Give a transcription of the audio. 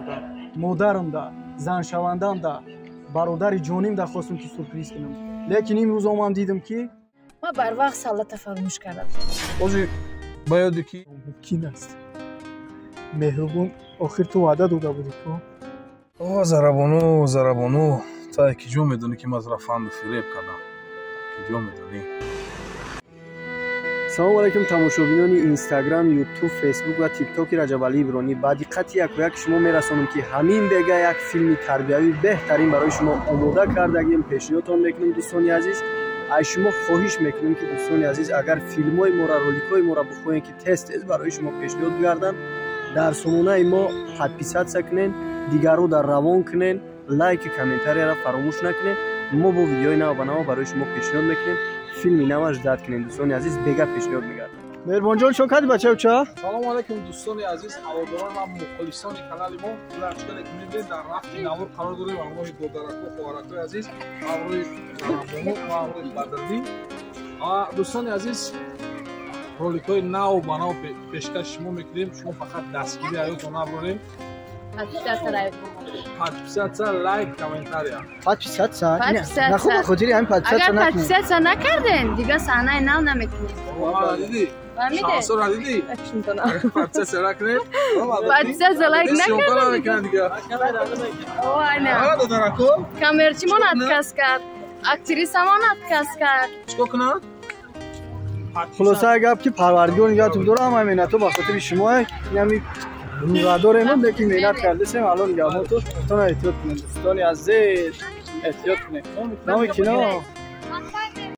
буда. Модарам да, заншавандам да, бародари ҷоним да хостам ки сюрприз кунам. Лекин имрӯз омам дидам ки ма барвақт салата фаромӯш кардам. Ози ба ёде ки мумкин аст. Меҳрубон охир ту ваъда дода будӣ ку? о зарабону та ки ҷо медонӣ ки ман рафанду фиреб кардам. Ки ҷо медонӣ. салому алайкум тамошобинони инстаграм, ютуб, фейсбук ва тиктоки Раҷабалӣ Ибронӣ. Ба диққати якояк шумо мерасонам ки ҳамин бега як филми тарбиявӣ беҳтарин барои шумо омода кардагим. пешниҳодтон мекунам дӯстони азиз. аз шумо хоҳиш мекунам ки дӯстони азиз агар филмҳои моро, роликҳои моро бихоҳем ки тез барои шумо пешниҳод гардам, дар сомонаи мо подписатсия кунен, дигарро равон кунен, лайки комментарияро фаромӯш накунен. мо бо видеои нав ба нав барои шумо пешниҳод мекунем. филми наваш зад кунен дӯстони азиз, бега пешниҳод мегардам. меҳрубонҷон чо кади бачауча? салому алайкум дӯстони азиз, ҳаводорон ва мухлисони канали мо. Лашкаре ки мебинед дар рафти навор қарор дорем. ҳамроҳи додараку хоҳаракҳои азиз, ҳамроҳи зарабону ва ҳамроҳи бадрдӣ. дӯстони азиз, роликҳои нав ба нав пешкаш шумо мекунем. шумо фақат дастгири ҳаётон набурем. подписатсия, лайк, комментария. подписатсия? нахӯ ба хотири ҳамин подписатсия агар подписатсия накарден дига саҳнаи нав наметунед. диди шансора диди подписатсия накунед, подписатсия лайк накарден дига додараку камерчимон отказ кард, актрисамон отказ кард. чикор кунад? хулоса гап ки парвардигор нигоҳтон дорам. ҳамаи минатҳо ба хотири шумо. инами рӯзадорем лекин меҳнат кардасем. алон гамо тона эҳтиёт кунед дӯстони азиз, эҳтиёт кунед. номи кино